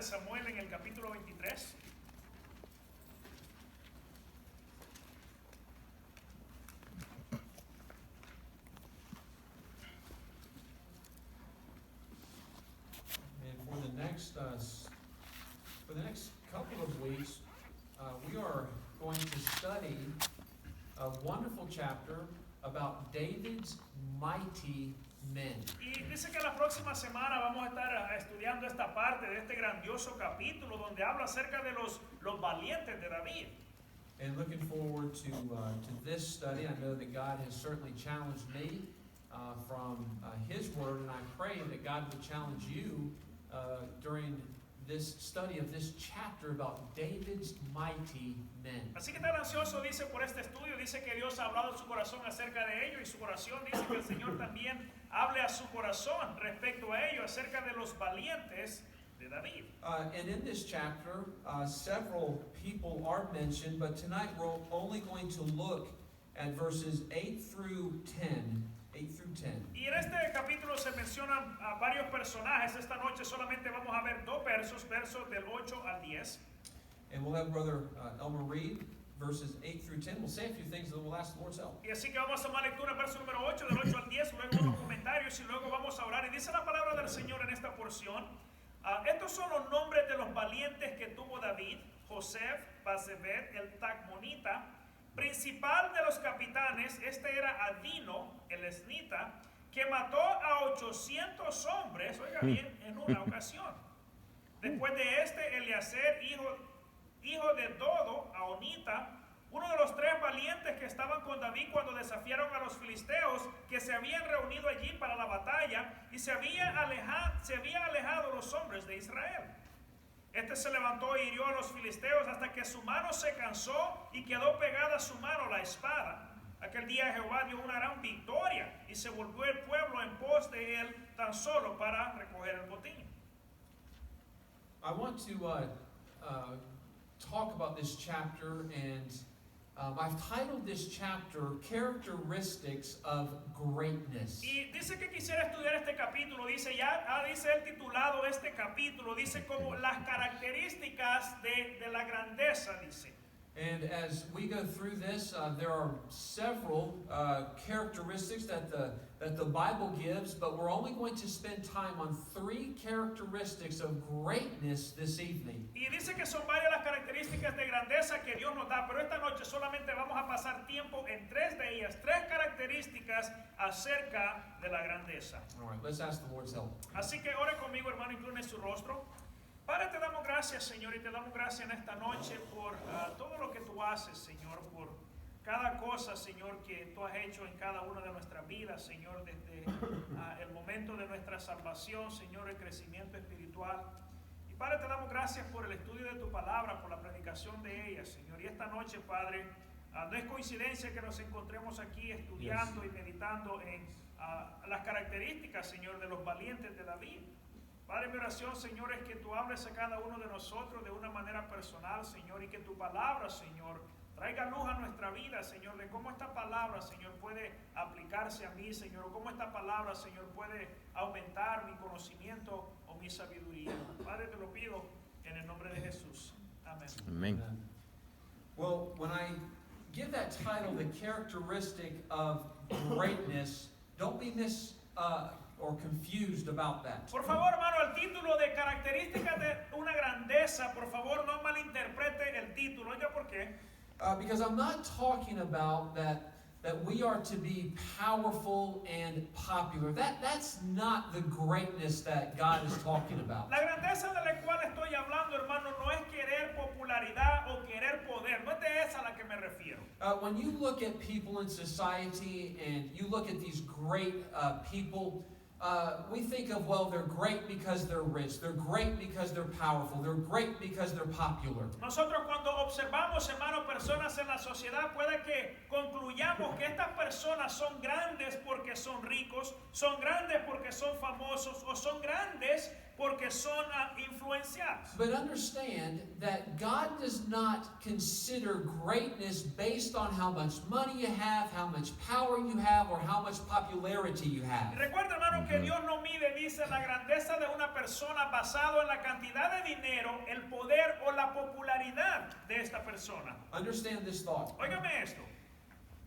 Samuel en el capítulo 23. And for the next couple of weeks, we are going to study a wonderful chapter about David's mighty men. Y dice que la próxima semana vamos a estar estudiando esta parte de este grandioso capítulo donde habla acerca de los valientes de David. And looking forward to this study. I know that God has certainly challenged me from His Word, and I pray that God would challenge you during this study of this chapter about David's mighty men. Así que tan ansioso dice por este estudio, dice que Dios ha hablado en su corazón acerca de ello y su corazón dice que el Señor también hable a su corazón respecto a ello, acerca de los valientes de David. And in this chapter, several people are mentioned, but tonight we're only going to look at verses 8 through 10. 8 through 10. Y en este capítulo se mencionan a varios personajes. Esta noche solamente vamos a ver dos versos del 8 al 10. And we'll have Brother Elmer read verses 8 through 10. We'll say a few things and then we'll ask the Lord's help. Y así que vamos a tomar lectura, verso número 8, del 8 al 10, luego unos comentarios y luego vamos a orar. Y dice la palabra del Señor en esta porción. Estos son los nombres de los valientes que tuvo David: Josef, Basebet, el Tacmonita, principal de los capitanes. Este era Adino, el esnita, que mató a 800 hombres, oiga bien, en una ocasión. Después de este, Eliezer, hijo de Dodo, Aonita, uno de los tres valientes que estaban con David cuando desafiaron a los filisteos, que se habían reunido allí para la batalla, y se habían alejado los hombres de Israel. Este se levantó e hirió a los filisteos hasta que su mano se cansó y quedó pegada a su mano la espada. Aquel día Jehová dio una gran victoria y se volvió el pueblo en pos de él tan solo para recoger el botín. I want to talk about this chapter, and I've titled this chapter Characteristics of Greatness. Y dice que quisiera estudiar este capítulo, dice el titulado este capítulo, dice como las características de la grandeza, dice. And as we go through this, there are several characteristics that the Bible gives, but we're only going to spend time on 3 characteristics of greatness this evening. Y dice que son varias las características de grandeza que Dios nos da, pero esta noche solamente vamos a pasar tiempo en 3 de ellas, 3 características acerca de la grandeza. All right, let's ask the Lord's help. Así que ore conmigo, hermano, incline su rostro. Padre, te damos gracias, Señor, y te damos gracias en esta noche por todo lo que tú haces, Señor, por cada cosa, Señor, que tú has hecho en cada una de nuestras vidas, Señor, desde el momento de nuestra salvación, Señor, el crecimiento espiritual. Y Padre, te damos gracias por el estudio de tu palabra, por la predicación de ella, Señor. Y esta noche, Padre, no es coincidencia que nos encontremos aquí estudiando y meditando en las características, Señor, de los valientes de David. Padre, mi oración, Señor, es que tú hables a cada uno de nosotros de una manera personal, Señor, y que tu palabra, Señor, traiga luz a nuestra vida, Señor, de cómo esta palabra, Señor, puede aplicarse a mí, Señor, o cómo esta palabra, Señor, puede aumentar mi conocimiento o mi sabiduría. Padre, te lo pido en el nombre de Jesús. Amén. Amen. Well, when I give that title, The Characteristic of Greatness, don't be or confused about that. Por favor, hermano, el título de características de una grandeza, por favor, no malinterprete el título. Oiga, ¿por qué? Because I'm not talking about that we are to be powerful and popular. That's not the greatness that God is talking about. La grandeza de la cual estoy hablando, hermano, no es querer popularidad o querer poder. No es de esa a la que me refiero. When you look at people in society and you look at these great people, we think of, well, they're great because they're rich. They're great because they're powerful. They're great because they're popular. Nosotros cuando observamos, hermano, personas en la sociedad, puede que concluyamos que estas personas son grandes porque son ricos, son grandes porque son famosos, o son grandes porque porque son influenciados. But understand that God does not consider greatness based on how much money you have, how much power you have, or how much popularity you have. Y recuerda, hermano, que Dios no mide, dice, la grandeza de una persona basado en la cantidad de dinero, el poder o la popularidad de esta persona. Understand this thought. Óigame esto.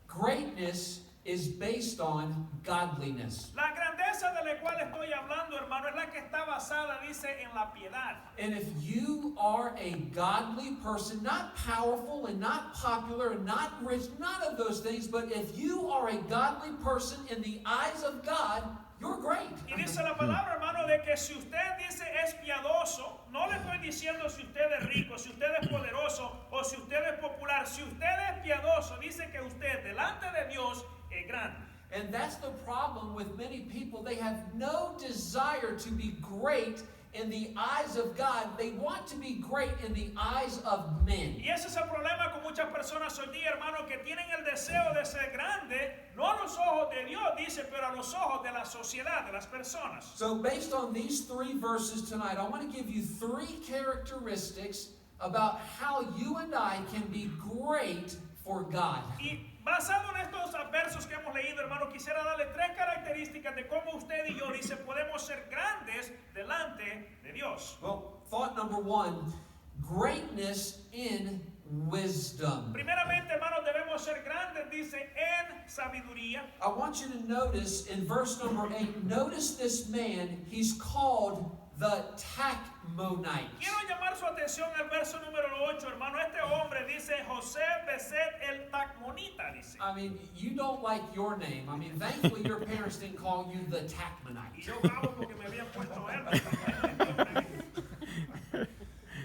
Greatness is based on godliness. La grandeza de la cual estoy hablando, hermano, es la que está basada, dice, en la piedad. And if you are a godly person, not powerful and not popular and not rich, none of those things, but if you are a godly person in the eyes of God, you're great. Y dice la palabra, hermano, de que si usted dice es piadoso, no le estoy diciendo si usted es rico, si usted es poderoso o si usted es popular. Si usted es piadoso, dice que usted delante de Dios es grande. And that's the problem with many people. They have no desire to be great in the eyes of God. They want to be great in the eyes of men. Y ese es el problema con muchas personas hoy día, hermano, que tienen el deseo de ser grande, no a los ojos de Dios, dice, pero a los ojos de la sociedad, de las personas. So based on these three verses tonight, I want to give you three characteristics about how you and I can be great for God. Y basado en estos versos que hemos leído, hermano, quisiera darle tres características de cómo usted y yo, dice, podemos ser grandes delante de Dios. Well, thought number one, greatness in wisdom. Primeramente, hermanos, debemos ser grandes, dice, en sabiduría. I want you to notice in verse number 8, notice this man, he's called the Tachmonite. Quiero llamar su atención al verso número 8, hermano. Este hombre dice José Beset el Tachmonita, dice. I mean, you don't like your name. I mean, thankfully your parents didn't call you the Y Tachmonite. yo bravo porque me habían puesto él.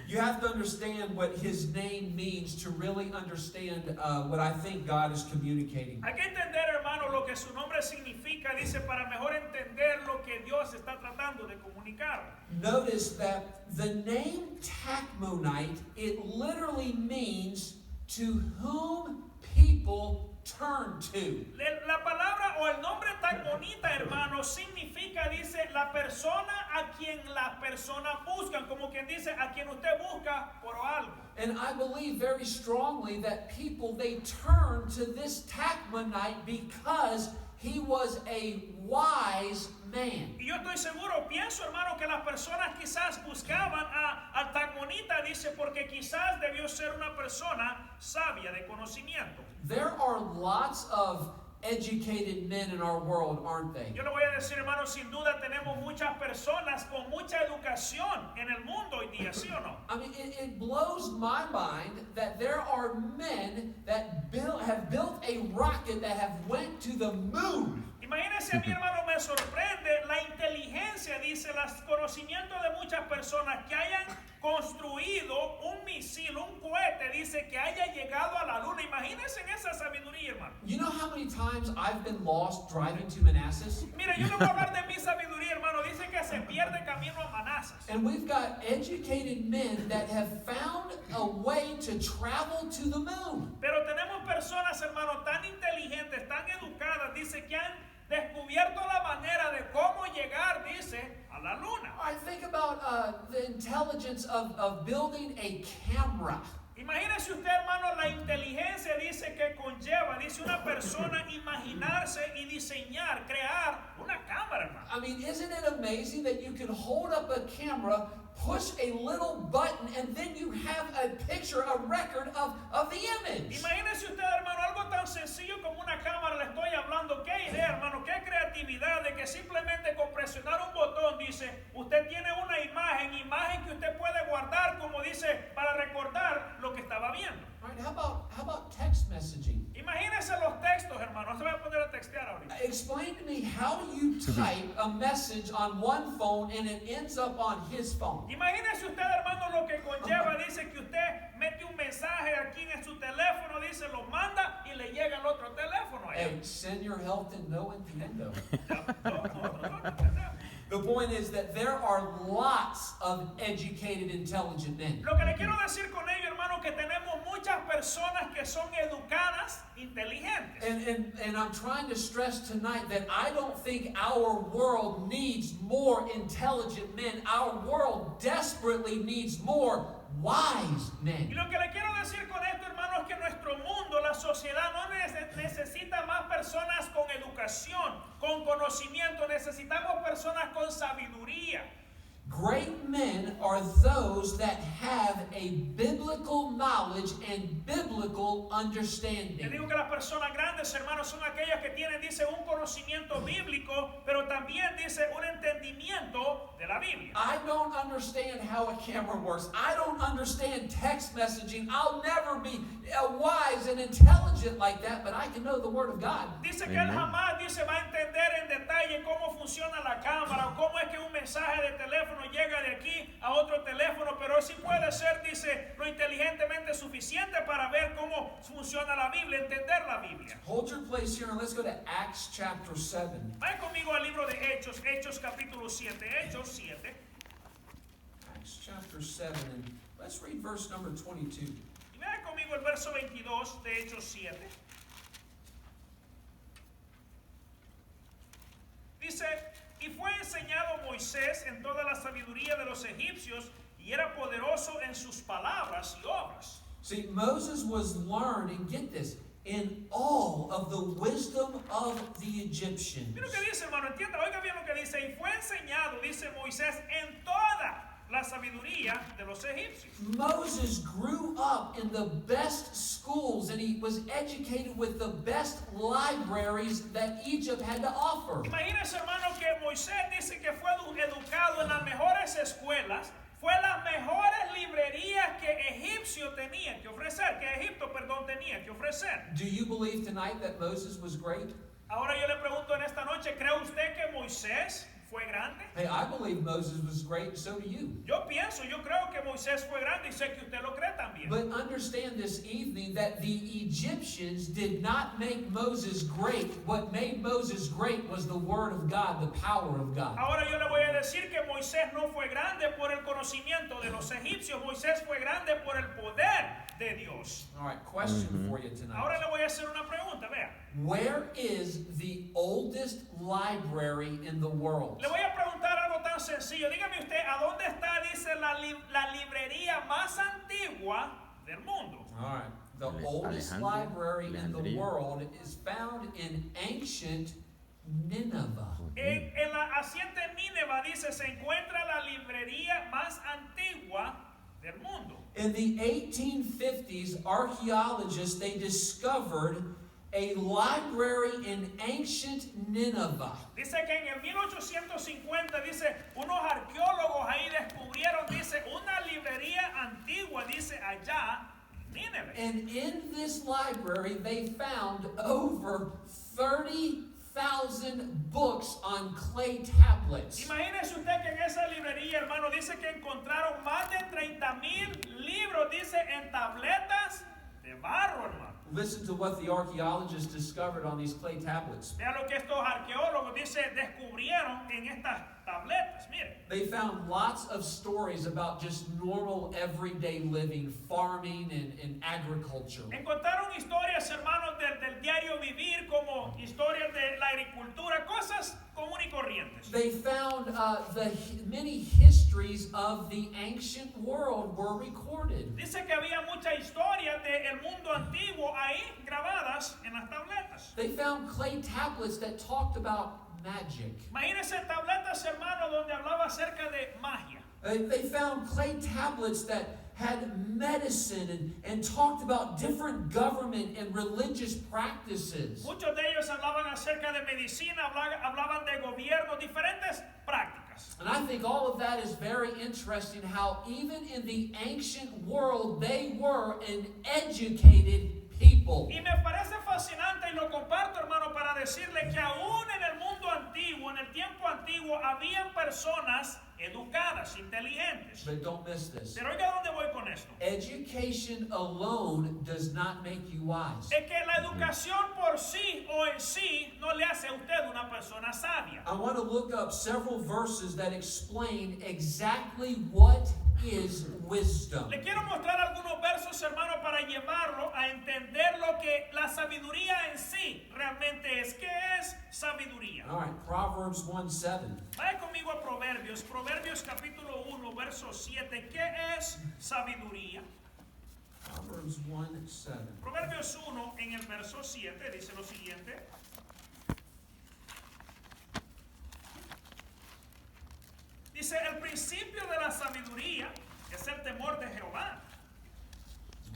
You have to understand what his name means to really understand what I think God is communicating. Hay que entender, hermano, lo que su nombre significa, dice, para mejor entender lo que Dios está tratando de comunicar. Notice that the name Tachmonite, it literally means to whom people turn to. La palabra o el nombre Tachmonita, hermano, significa, dice, la persona a quien las personas buscan, como quien dice, a quien usted busca por algo. And I believe very strongly that people, they turn to this Tachmonite because he was a wise man. Y yo estoy seguro, pienso, hermano, que las personas quizás buscaban al Tachmonita, dice, porque quizás debió ser una persona sabia de conocimiento. There are lots of educated men in our world, aren't they? Yo le voy a decir, hermano, sin duda tenemos muchas personas con mucha educación en el mundo hoy día, ¿sí o no? I mean, it blows my mind that there are men that have built a rocket that have went to the moon. Imagínense, mi hermano, me sorprende la inteligencia, dice, los conocimientos de muchas personas que hayan construido un misil, un cohete, dice, que haya llegado a la luna. Imagínense en esa sabiduría, hermano. You know how many times I've been lost driving to Manassas? Mira, yo le voy a hablar de mi sabiduría, hermano. Dice que se pierde camino a Manassas. And we've got educated men that have found a way to travel to the moon. Pero tenemos personas, hermano, tan inteligentes, tan educadas, dice, que han descubierto la manera de cómo llegar, dice, a la luna. I think about the intelligence of building a camera. Imagínese usted, hermano, la inteligencia, dice, que conlleva, dice, una persona imaginarse y diseñar, crear una cámara, hermano. I mean, isn't it amazing that you can hold up a camera, push a little button, and then you have a picture, a record of the image? Imagínese usted, hermano, algo tan sencillo como una cámara, le estoy hablando. Qué idea, hermano, qué creatividad de que simplemente con presionar un botón, dice, usted tiene una imagen que usted puede guardar, como dice, para recordar lo que estaba viendo. Right, how about text messaging? Imagínese los textos, hermano. No se va a poner a textear ahorita. Explain to me how you type a message on one phone and it ends up on his phone. Imagínese usted, hermano, lo que conlleva. Dice que usted mete un mensaje aquí en su teléfono, dice, lo manda y le llega al otro teléfono. Hey, send your help to no entiendo. No entendemos. The point is that there are lots of educated, intelligent men. Lo que le quiero decir con ello, hermano, que tenemos muchas personas que son educadas, inteligentes. And I'm trying to stress tonight that I don't think our world needs more intelligent men. Our world desperately needs more wise Y men. lo que le quiero decir con esto, hermano, es que nuestro mundo, la sociedad, no necesita más personas con educación, con conocimiento. Necesitamos personas con sabiduría. Great men are those that have a biblical knowledge and biblical Le understanding. digo que las personas grandes, hermanos, son aquellas que tienen, dice, un conocimiento bíblico, pero también, dice, un entendimiento de la Biblia. I don't understand how a camera works. I don't understand text messaging. I'll never be wise and intelligent like that, but I can know the Word of God. Dice que él jamás, dice, va a entender en detalle cómo funciona la cámara o cómo es que un mensaje de teléfono llega de aquí a otro teléfono, pero él sí puede ser, dice, lo inteligentemente suficiente para ver cómo funciona la Biblia, entender la Biblia. Hold your place here and let's go to Acts chapter 7. Vayan conmigo al libro de Hechos, Hechos capítulo 7, Hechos 7. Acts chapter 7, and let's read verse number 22. Y vean conmigo el verso 22 de Hechos 7. Dice, y fue enseñado Moisés en toda la sabiduría de los egipcios, y era poderoso en sus palabras y obras. See, Moses was learned, and get this, in all of the wisdom of the Egyptians. Mira lo que dice, hermano, entienda, oiga bien lo que dice, y fue enseñado, dice Moisés, en toda la sabiduría de los egipcios. Moses grew up in the best schools and he was educated with the best libraries that Egypt had to offer. Imagínense, hermano, que Moisés dice que fue educado en las mejores escuelas, fue las mejores librerías que Egipto tenía que ofrecer, que Egipto, perdón, tenía que ofrecer. Do you believe tonight that Moses was great? Ahora yo le pregunto en esta noche, ¿cree usted que Moisés fue grande? Hey, I believe Moses was great, and so do you. Yo pienso, yo creo que Moisés fue grande y sé que usted lo cree también. But understand this evening that the Egyptians did not make Moses great. What made Moses great was the Word of God, the power of God. Ahora yo le voy a decir que Moisés no fue grande por el conocimiento de los egipcios. Moisés fue grande por el poder de Dios. All right, question for you Ahora tonight. le voy a hacer una pregunta, vea. Where is the oldest library in the world? Le voy a preguntar algo tan sencillo. Dígame usted, ¿a dónde está, dice, la librería más antigua del mundo? All right, the oldest library in the world is found in ancient Nineveh. En la hacienda Nínive, dice, se encuentra la librería más antigua del mundo. In the 1850s, archaeologists, they discovered a library in ancient Nineveh. Dice que en el 1850, dice, unos arqueólogos ahí descubrieron, dice, una librería antigua, dice, allá en Nínive. And in this library, they found over 30,000 books on clay tablets. Imagínese usted que en esa librería, hermano, dice que encontraron más de 30,000 libros, dice, en tabletas de barro, hermano. Listen to what the archaeologists discovered on these clay tablets. Vea lo que estos arqueólogos, dice, descubrieron en estas tabletas. Mire, They found lots of stories about just normal everyday living, farming and agriculture. encontraron historias, hermanos, del diario vivir, como historias de la agricultura, cosas comunes y corrientes. They found many histories of the ancient world were recorded. Dice que había muchas historias del mundo antiguo ahí grabadas en las tabletas. They found clay tablets that talked about magic. Imagínense tabletas, hermano, donde hablaba acerca de magia. They found clay tablets that had medicine and talked about different government and religious practices. Muchos de ellos hablaban acerca de medicina, hablaban de gobierno, diferentes prácticas. And I think all of that is very interesting how even in the ancient world they were an educated people. Y me parece fascinante y lo comparto, hermano, para decirle que aún en el mundo antiguo, en el tiempo antiguo, habían personas educadas, inteligentes. 10. But don't miss this. Pero oiga dónde voy con esto. Education alone does not make you wise. Es que la educación por sí o en sí no le hace a usted una persona sabia. I want to look up several verses that explain exactly what is wisdom. Le quiero mostrar algunos versos, hermano, para llevarlo a entender lo que la sabiduría en sí realmente es. ¿Qué es sabiduría? All right, Proverbs 1:7. Vaya conmigo a Proverbios, Proverbios capítulo 1, verso 7. ¿Qué es sabiduría? Proverbs 1:7. Proverbios 1 en el verso 7 dice lo siguiente. Dice, el principio de la sabiduría es el temor de Jehová.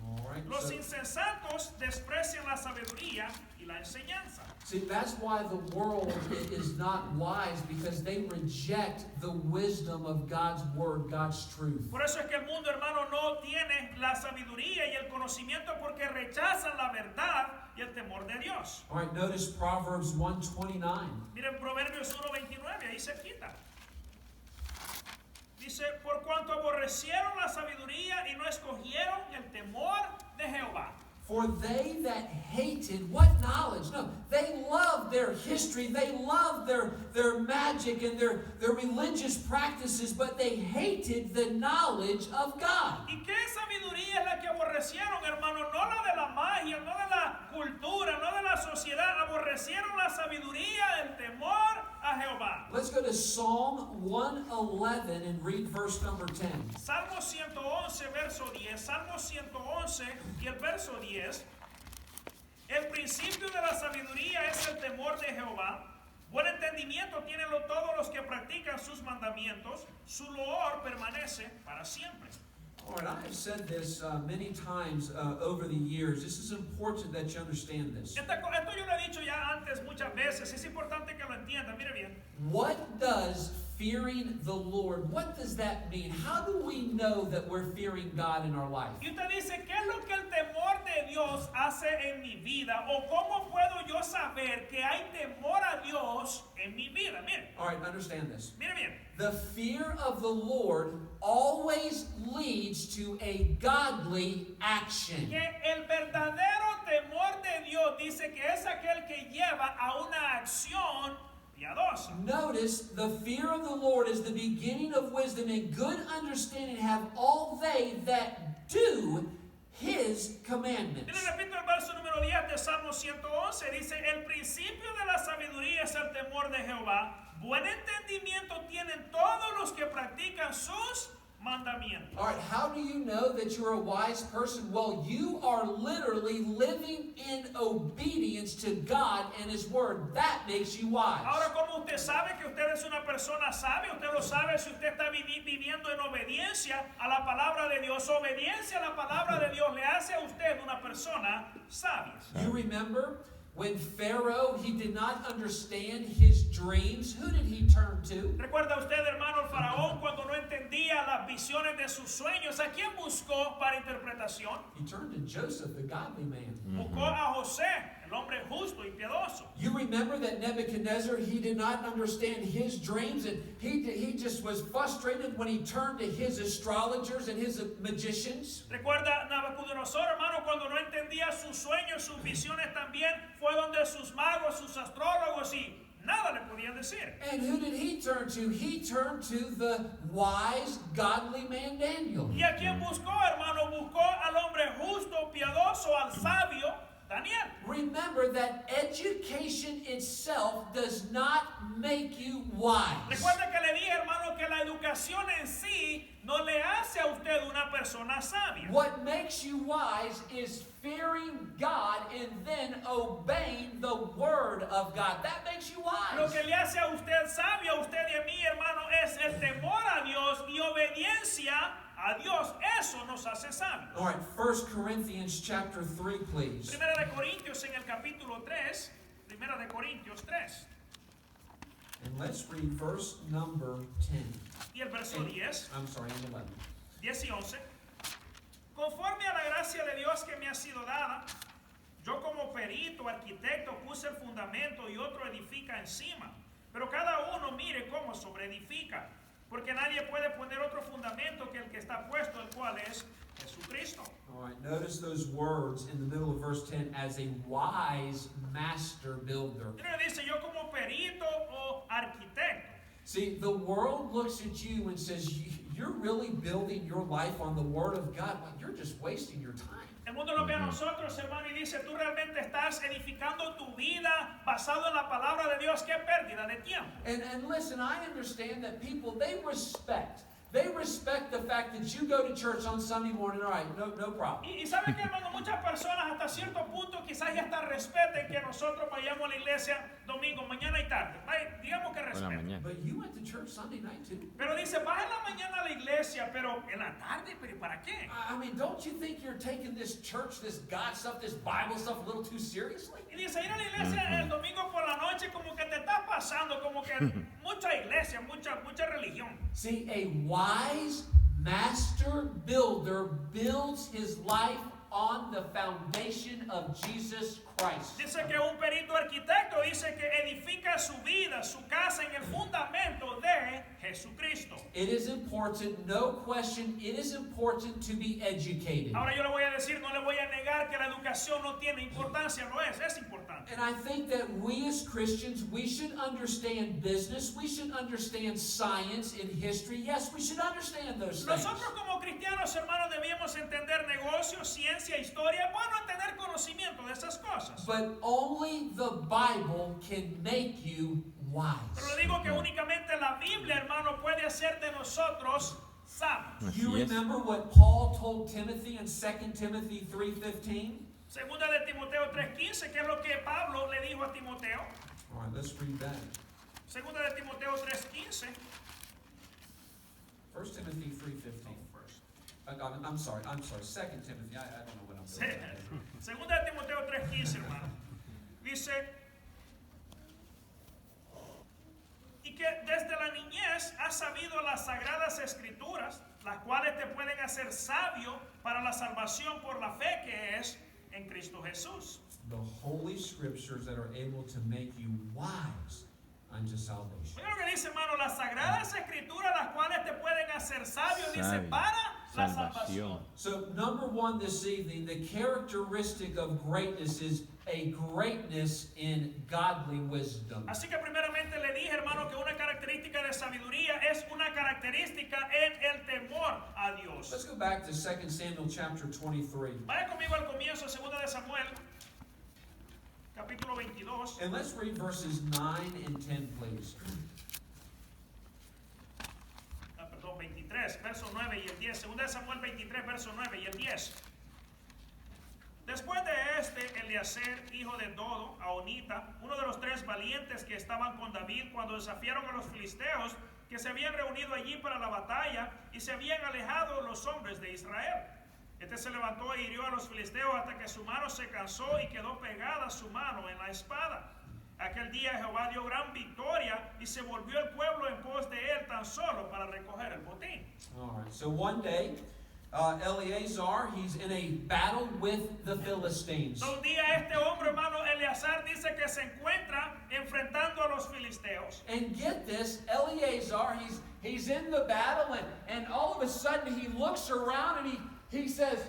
All right. Los So, insensatos desprecian la sabiduría y la enseñanza. see, that's why the world is not wise, because they reject the wisdom of God's word, God's truth. Por eso es que el mundo, hermano, no tiene la sabiduría y el conocimiento porque rechazan la verdad y el temor de Dios. All right, notice Proverbs 1:29. Miren Proverbios 1:29, ahí se quita. Dice, por cuanto aborrecieron la sabiduría y no escogieron el temor de Jehová. For they that hated, what knowledge? No, they loved their history, they loved their magic and their religious practices, but they hated the knowledge of God. ¿Y qué sabiduría es la que aborrecieron, hermano? No la de la magia, no de la cultura, no de la sociedad. Aborrecieron la sabiduría, el temor a Jehová. Let's go to Psalm 111 and read verse number 10. Salmo 111, verso 10. Salmo 111 y el verso 10. El principio de la sabiduría es el temor de Jehová. Buen entendimiento tienen todos los que practican sus mandamientos. Su loor permanece para siempre. All right, I have said this many times over the years. This is important that you understand this. Esto yo lo he dicho ya antes muchas veces. Es importante que lo entienda. Mire bien. What does fearing the Lord, what does that mean? How do we know that we're fearing God in our life? Y usted dice, ¿qué es lo que el temor de Dios hace en mi vida? ¿O cómo puedo yo saber que hay temor a Dios en mi vida? Mire, All right, understand this. mire bien. The fear of the Lord always leads to a godly action. Que el verdadero temor de Dios dice que es aquel que lleva a una acción piadosa. Notice the fear of the Lord is the beginning of wisdom, and good understanding have all they that do His commandments. Mire, repito el verso número 10 de Salmo 111. Dice, el principio de la sabiduría es el temor de Jehová. Buen entendimiento tienen todos los que practican sus mandamientos. All right, how do you know that you're a wise person? Well, you are literally living in obedience to God and His Word. That makes you wise. Ahora, ¿cómo usted sabe que usted es una persona sabia? Usted lo sabe si usted está viviendo en obediencia a la palabra de Dios. Obediencia a la palabra de Dios le hace a usted una persona sabia. You remember when Pharaoh, he did not understand his dreams, who did he turn to? ¿Recuerda usted, hermano, el faraón cuando no entendía las visiones de sus sueños? ¿A quién buscó para interpretación? He turned to Joseph, the godly man. Buscó a José, el hombre justo y piadoso. You remember that Nebuchadnezzar, he did not understand his dreams, and he just was frustrated when he turned to his astrologers and his magicians. ¿Recuerda Nabucodonosor, hermano, cuando no entendía sus sueños, sus visiones también? Fue donde sus magos, sus astrólogos y nada le podían decir. And who did he turn to? He turned to the wise, godly man Daniel. ¿Y a quién buscó, hermano? Buscó al hombre justo, piadoso, al sabio Daniel. Remember that education itself does not make you wise. Recuerda que le dije, hermano, que la educación en sí no le hace a usted una persona sabia. What makes you wise is fearing God and then obeying the word of God. That makes you Lo wise. que le hace a usted sabio, a usted y a mí, hermano, es el temor a Dios y obediencia a Dios. Eso nos hace sabios. All right, 1 Corinthians chapter 3, please. Primera de Corintios en el capítulo 3. Primera de Corintios 3. And let's read verse number 10. Y el verso 10. I'm sorry, and 11. 10 y 11. Conforme a la gracia de Dios que me ha sido dada, yo como perito, arquitecto, puse el fundamento y otro edifica encima. Pero cada uno mire cómo sobreedifica. Porque nadie puede poner otro fundamento que el que está puesto, el cual es Jesucristo. All right, notice those words in the middle of verse 10, as a wise master builder. Mira, dice, yo como perito o arquitecto. See, the world looks at you and says, you're really building your life on the Word of God. Well, you're just wasting your time. El mundo nos ve a nosotros, hermano, y dice, tú realmente estás edificando tu vida basado en la palabra de Dios. Qué pérdida de tiempo. And listen, I understand that people, they respect the fact that you go to church on Sunday morning. All right, no problem. Y saben que, hermano, muchas personas hasta cierto punto quizás ya hasta respeten que nosotros vayamos a la iglesia domingo, mañana y tarde. Digamos que respeten. But you went to church Sunday night too. Pero dice, vas en la mañana a la iglesia, pero en la tarde, pero ¿para qué? I mean, don't you think you're taking this church, this God stuff, this Bible stuff a little too seriously? Y dice, ir a la iglesia el domingo por la noche como que te estás pasando, como que mucha iglesia, mucha religión. See, a wise master builder builds his life on the foundation of Jesus Christ. Dice que un perito arquitecto dice que edifica su vida, su casa en el fundamento de Jesucristo. It is important, no question, it is important to be educated. Ahora yo le voy a decir, no le voy a negar que la educación no tiene importancia, no es importante. And I think that we as Christians, we should understand business, we should understand science and history. Yes, we should understand those things. Nosotros como cristianos, hermanos, debíamos entender negocios, ciencia, historia, bueno, tener conocimiento de esas cosas. But only the Bible can make you wise. Pero le digo que únicamente la Biblia, hermano, puede hacer de nosotros sabios. You remember what Paul told Timothy in 2 Timothy 3:15? Segunda de Timoteo 3:15, que es lo que Pablo le dijo a Timoteo. All right, let's read that. Segunda de Timoteo 3:15. 1 Timothy 3:15. I'm sorry, 2 Timothy, I don't know what I'm saying. Segunda de Timoteo 3:15, hermano. Dice, y que desde la niñez has sabido las sagradas escrituras, las cuales te pueden hacer sabio para la salvación por la fe que es en Cristo Jesús. The holy scriptures that are able to make you wise unto salvation. Oiga lo que dice, hermano, las sagradas escrituras, las cuales te pueden hacer sabio, dice, para la salvación. So, number one this evening, the characteristic of greatness is a greatness in godly wisdom. Así que primeramente le dije, hermano, que una característica de sabiduría es una característica en el temor a Dios. Let's go back to 2 Samuel chapter 23. Vaya conmigo al comienzo, segunda de Samuel, capítulo 22. And let's read verses 9 and 10, please. Perdón, 23, verso 9 y el 10. Segunda de Samuel 23, verso 9 y el 10. Después de Eliezer, hijo de Dodo, Ahonita, uno de los 3 valientes que estaban con David cuando desafiaron a los filisteos, que se habían reunido allí para la batalla y se habían alejado los hombres de Israel. Este se levantó e hirió a los filisteos hasta que su mano se cansó y quedó pegada su mano en la espada. Aquel día Jehová dio gran victoria y se volvió el pueblo en pos de él tan solo para recoger el botín. All right, so one day, Eleazar, he's in a battle with the Philistines. Un día este hombre, hermano Eleazar, dice que se encuentra enfrentando a los filisteos. And get this, Eleazar, he's in the battle, and all of a sudden he looks around and he says,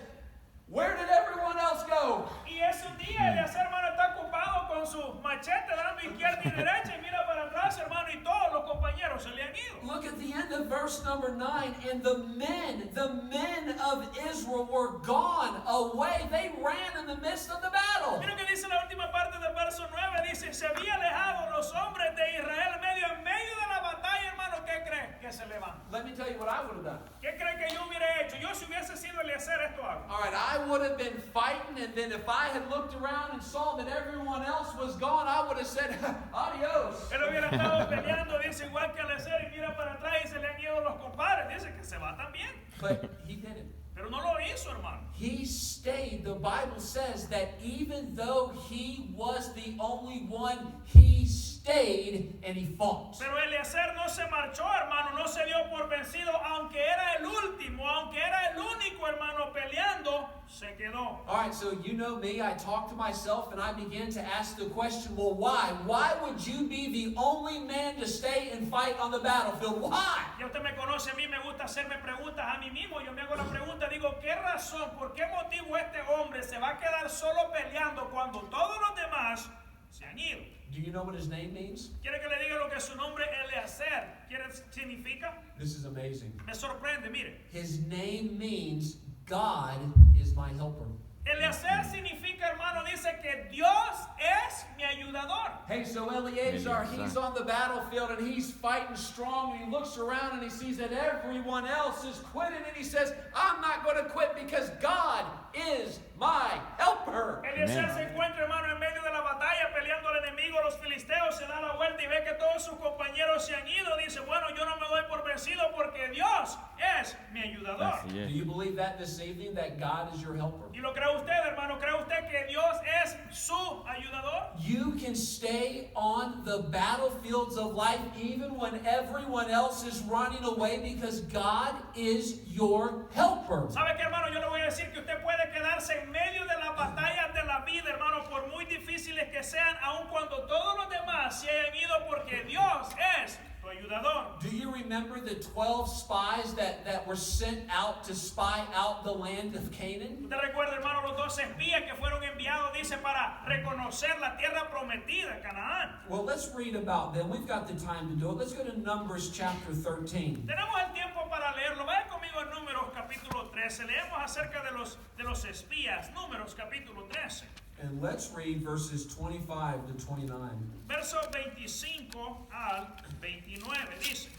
"Where did everyone else go?" Y ese día Eleazar, hermano, está ocupado con su machete dando izquierda y derecha y mira para atrás, hermano, y todos los compañeros se le han ido. Look at the end of verse number 9, and the men of Israel were gone away. They ran in the midst of the battle. Mira que dice la última parte del verso 9, dice, se había alejado los hombres de Israel en medio de la batalla, hermano, ¿qué cree que se levanta? Let me tell you what I would have done. ¿Qué cree que yo hubiera hecho? Yo si hubiese sido Eleazar, esto hago. All right, I would have been fighting, and then if I had looked around and saw that everyone else was gone, I would have said, adios. Él hubiera estado peleando, dice, igual que Eleazar, y mira para atrás y se le han ido los compadres. Dice que se va también. But he didn't. Pero no lo hizo, hermano. He stayed. The Bible says that even though he was the only one, he stayed and he fought. Pero Eleazar no se marchó, hermano, no se dio por vencido, aunque era el último, aunque era el único, hermano, peleando, se quedó. dejó. All right, so you know me, I talk to myself and I begin to ask the question, well, why? Why would you be the only man to stay and fight on the battlefield? Why? Ya usted me conoce, a mí me gusta hacerme preguntas a mí mismo. Yo me hago la pregunta, digo, ¿qué razón, por qué motivo este hombre se va a quedar solo peleando cuando todos los demás se han ido? Do you know what his name means? ¿Quiere que le diga lo que su nombre Eleazar significa? This is amazing. Me sorprende, mire. His name means God is my helper. Eleazar significa, hermano, dice que Dios es mi ayudador. Hey, so Eleazar, he's on the battlefield and he's fighting strong and he looks around and he sees that everyone else is quitting and he says, I'm not going to quit because God is my helper. Eleazar se encuentra, hermano, en medio de la batalla peleando al enemigo, los filisteos, se da la vuelta y ve que todos sus compañeros se han ido. Dice, bueno, yo no me doy por vencido porque Dios es mi ayudador. Do you believe that this evening, that God is your helper? ¿Y lo cree usted, hermano? ¿Cree usted que Dios es su ayudador? You can stay on the battlefields of life even when everyone else is running away because God is your helper. ¿Sabe qué, hermano? Yo le voy a decir que usted puede quedarse en medio de las batallas de la vida, hermano, por muy difíciles que sean, aun cuando todos los demás se hayan ido, porque Dios es tu ayudador. Do you remember the 12 spies that were sent out to spy out the land of Canaan? ¿Usted recuerda, hermano, los 12 espías que fueron enviados, dice, para reconocer la tierra prometida, Canaán? Well, let's read about them. We've got the time to do it. Let's go to Numbers chapter 13. Tenemos el tiempo para leerlo. Vaya conmigo en Números capítulo 13. Leemos acerca de los espías. Números capítulo 13. And let's read verses 25 to 29. Versos 25 al 29 dice: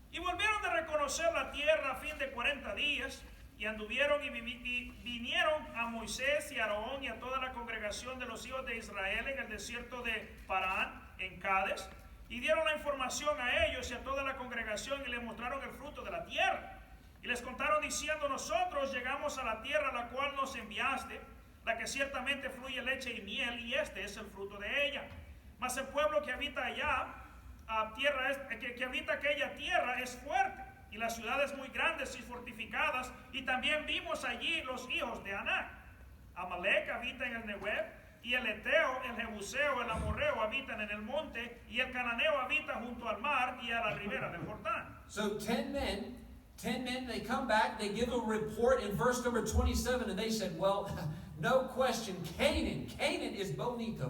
Y volvieron de reconocer la tierra a fin de 40 días, y anduvieron y vinieron a Moisés y a Aarón y a toda la congregación de los hijos de Israel en el desierto de Parán, en Cades, y dieron la información a ellos y a toda la congregación y les mostraron el fruto de la tierra. Y les contaron diciendo: nosotros llegamos a la tierra a la cual nos enviaste, la que ciertamente fluye leche y miel, y este es el fruto de ella. Mas el pueblo que habita allá, que habita aquella tierra es fuerte, y las ciudades muy grandes y fortificadas, y también vimos allí los hijos de Anac. Amalek habita en el Negev, y el Eteo, el Jebuseo, el Amorreo habitan en el monte, y el Cananeo habita junto al mar y a la ribera del Jordán. So 10 men, they come back, they give a report in verse number 27, and they said, well, no question, Canaan is bonito.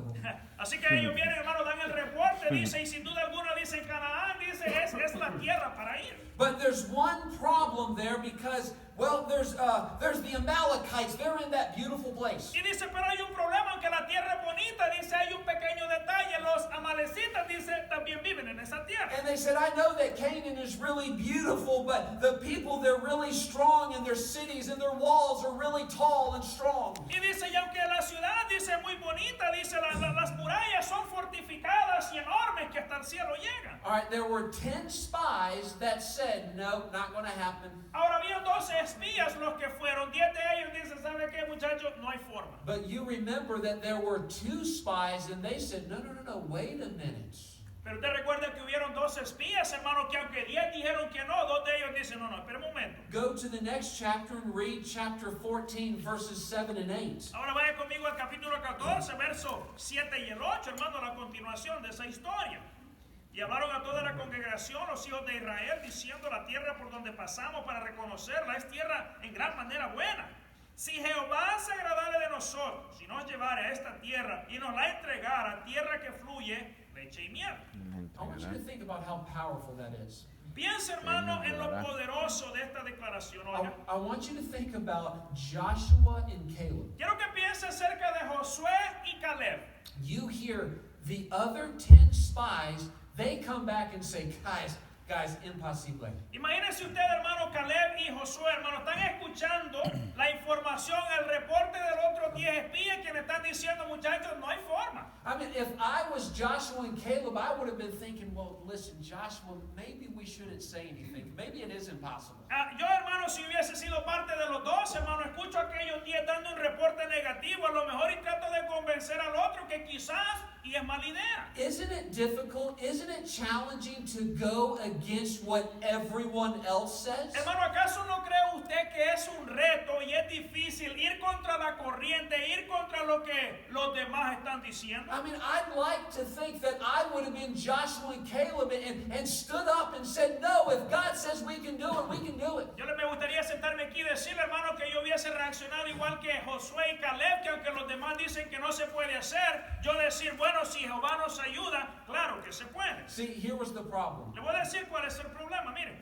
Así que ellos vienen, hermano, dan el reporte, dice, y sin duda alguna dice, Canaán, dice, es la tierra para ir. But there's one problem there because, well, there's the Amalekites. They're in that beautiful place. Y dice, pero hay un problema, aunque la tierra es bonita, dice, hay un pequeño detalle, los amalecitas, dice, también viven en esa tierra. And they said, I know that Canaan is really beautiful, but the people, they're really strong, and their cities and their walls are really tall and strong. Y dice, y aunque la ciudad, dice, muy bonita, dice, las murallas son fortificadas y enormes que hasta el cielo llegan. All right, there were 10 spies that said, no, not going to happen. Ahora había 12 espías los que fueron. 10 de ellos dicen, ¿sabe qué, muchachos? No hay forma. But you remember that there were 2 spies, and they said, no, wait a minute. Pero usted recuerda que hubieron 12 espías, hermano, que aunque 10 dijeron que no, 2 de ellos dicen, no, espera un momento. Go to the next chapter and read chapter 14, verses 7 and 8. Ahora vaya conmigo al capítulo 14, verso 7 y el 8, hermano, la continuación de esa historia. Y hablaron a toda la congregación, los hijos de Israel, diciendo, la tierra por donde pasamos para reconocerla es tierra en gran manera buena. Si Jehová se agradare de nosotros, si nos llevare a esta tierra y nos la entregara, tierra que fluye leche y miel. I want you to think about how powerful that is. Piensa, hermano, en lo poderoso de esta declaración. Oiga, I want you to think about Joshua and Caleb. quiero que piense acerca de Josué y Caleb. You hear the other 10 spies, they come back and say, guys, imposible. Imagínese usted, hermano, Caleb y Josué, hermano, están escuchando la información, el reporte de los otros 10 espías quienes están diciendo, muchachos, no hay forma. I mean, if I was Joshua and Caleb, I would have been thinking, well, listen, Joshua, maybe we shouldn't say anything. Maybe it is impossible. Yo, hermano, si hubiese sido parte de los 12, hermano, escucho a aquellos 10 dando un reporte negativo, a lo mejor y trato de convencer al otro que quizás, y es mala idea. Isn't it difficult? Isn't it challenging to go against what everyone else says? Hermano, ¿acaso no cree usted usted que es un reto y es difícil ir contra la corriente, ir contra lo que los demás están diciendo? I mean, I'd like to think that I would have been Joshua and Caleb and stood up and said, no, if God says we can do it, we can do it. Yo me gustaría sentarme aquí y decirle, hermano, que yo hubiese reaccionado igual que Josué y Caleb, que aunque los demás dicen que no se puede hacer, yo decir, bueno, si Jehová nos ayuda, claro que se puede. See, here was the problem. Le voy a decir cuál es el problema, mire.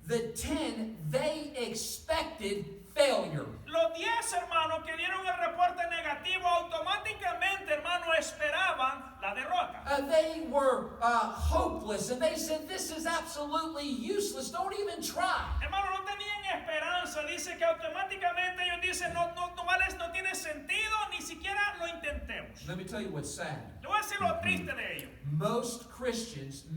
The 10, they expected failure. Los 10 hermanos que dieron el reporte negativo automáticamente, hermano, esperaban la derrota. They were hopeless, and they said, this is absolutely useless. Don't even try. Hermano, no tenían esperanza. Dice que automáticamente ellos dicen, no tiene sentido, ni siquiera lo intentemos. Let me tell you what's sad. Le voy a decir lo triste de ello.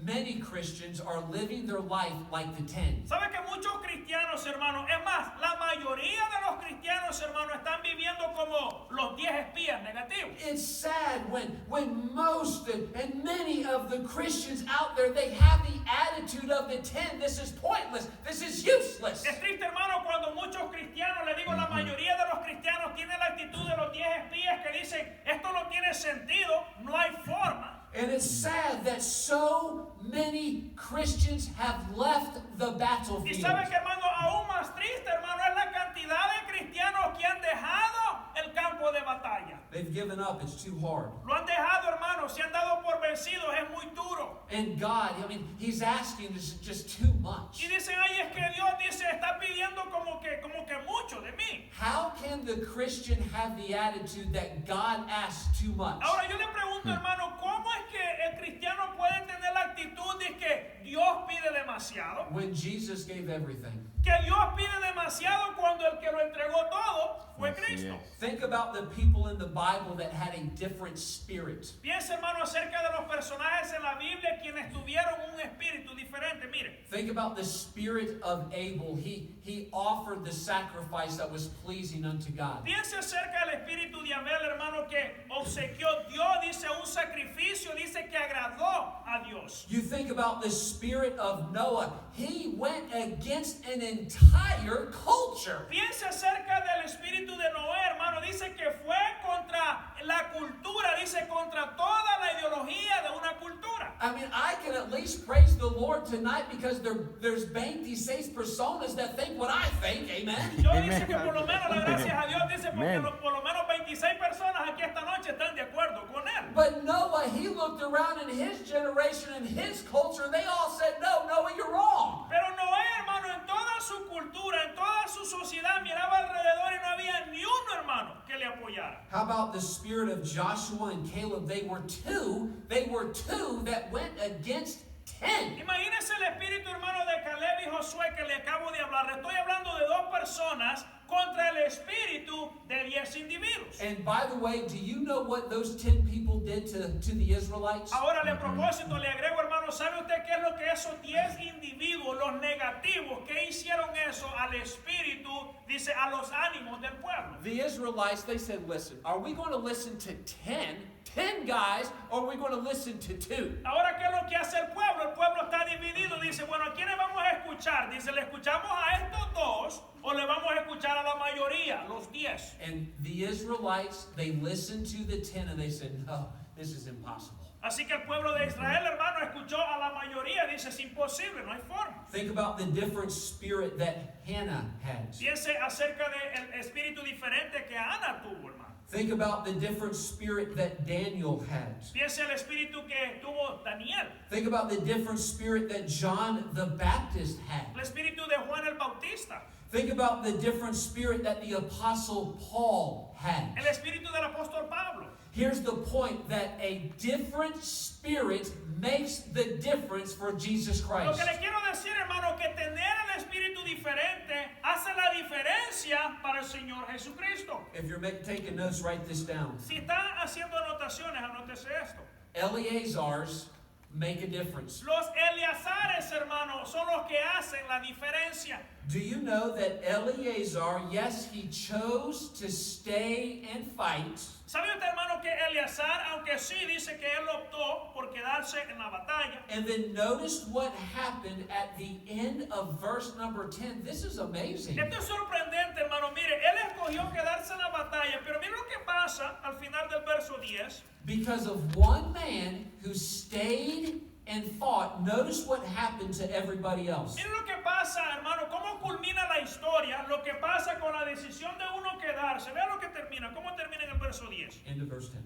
Many Christians are living their life like the 10. ¿Sabe que muchos cristianos, hermano, es más, la mayoría de los cristianos, hermano, están viviendo como los 10 espías negativos? It's sad when most and many of the Christians out there, they have the attitude of the 10. This is pointless. This is useless. Es triste, hermano, cuando muchos cristianos, le digo, la mayoría de los cristianos tienen la actitud de los 10 espías que dicen, esto no tiene sentido, no hay forma. And it's sad that so many Christians have left the Y battlefield. sabe que, hermano, aún más triste, hermano, es la cantidad de cristianos que han dejado el campo de batalla. They've given up. It's too hard. Lo han dejado, hermano, se han dado por vencidos, es muy duro. And God, I mean, He's asking this just too much. Y dicen, ay, es que Dios dice, está pidiendo como que mucho de mí. How can the Christian have the attitude that God asks too much? Ahora yo le pregunto, hermano, ¿cómo es que el cristiano puede tener la actitud de que Dios pide demasiado? When Jesus gave everything. Que Dios pide demasiado cuando el que lo entregó todo fue Cristo. Think about the people in the Bible that had a different spirit. Piensa, hermano, acerca de los personajes en la Biblia quienes tuvieron un espíritu diferente. Mire, Think about the spirit of Abel. He offered the sacrifice that was pleasing unto God. piensa acerca del espíritu de Abel, hermano, que obsequió Dios, dice, un sacrificio, dice que agradó a Dios. You think about the spirit of Noah. He went against an entire culture. Piensa acerca del espíritu de Noé, hermano, dice que fue contra la cultura, dice contra toda la ideología de una cultura. I mean, I can at least praise the Lord tonight because there's 26 personas that think what I think. Amen. Yo dice que por lo menos la gracias a Dios dice porque por lo menos 26 personas aquí esta noche están de acuerdo con él. But Noah, he looked around in his generation and his culture, and they all said, no, Noah, you're wrong. Pero Noé, hermano, en toda su cultura, en toda su sociedad miraba alrededor y no había ni uno, hermano, que le apoyara. How about the spirit of Joshua and Caleb? They were two that went against 10. Imagínese el espíritu, hermano, de Caleb y Josué que le acabo de hablar. Le estoy hablando de dos personas contra el espíritu de 10 individuos. And by the way, do you know what those 10 people did to the Israelites? Ahora, a propósito, le agrego, hermano, ¿sabe usted qué es lo que esos 10 individuos, los negativos, que hicieron eso al espíritu, dice, a los ánimos del pueblo? The Israelites, they said, listen, are we going to listen to 10 guys, or are we going to listen to 2? Ahora, ¿qué es lo que hace el pueblo? El pueblo está dividido. Dice, bueno, ¿a quiénes vamos a escuchar? Dice, ¿le escuchamos a estos dos o le vamos a escuchar a la mayoría, los 10? And the Israelites, they listened to the 10 and they said, no, this is impossible. Así que el pueblo de Israel, hermano, escuchó a la mayoría. Dice, es imposible, no hay forma. Think about the different spirit that Hannah had. Piense acerca del espíritu diferente que Ana tuvo, hermano. Think about the different spirit that Daniel had. Piense el espíritu que tuvo Daniel. Think about the different spirit that John the Baptist had. El espíritu de Juan el Bautista. Think about the different spirit that the Apostle Paul had. El espíritu del apóstol Pablo. Here's the point, that a different spirit makes the difference for Jesus Lo Christ. que le quiero decir, hermano, que tener el espíritu diferente hace la diferencia para el Señor Jesucristo. If you're taking notes, write this down. Si está haciendo anotaciones, anótese esto. Eleazar's make a difference. Los Eleazares, hermano, son los que hacen la diferencia. Do you know that Eleazar, yes, he chose to stay and fight, ¿Sabe usted, hermano, que Eleazar, aunque sí dice que él optó por quedarse en la batalla? and then notice what happened at the end of verse number 10. This is amazing. Esto es sorprendente, hermano. Mire, él escogió quedarse en la batalla, pero mire lo que pasa al final del verso 10. Because of one man who stayed and fought, notice what happened to everybody else. Mire lo que pasa, hermano, cómo culmina la historia, lo que pasa con la decisión de uno quedarse. Vea lo que termina, cómo termina en el verso 10. End of verse 10.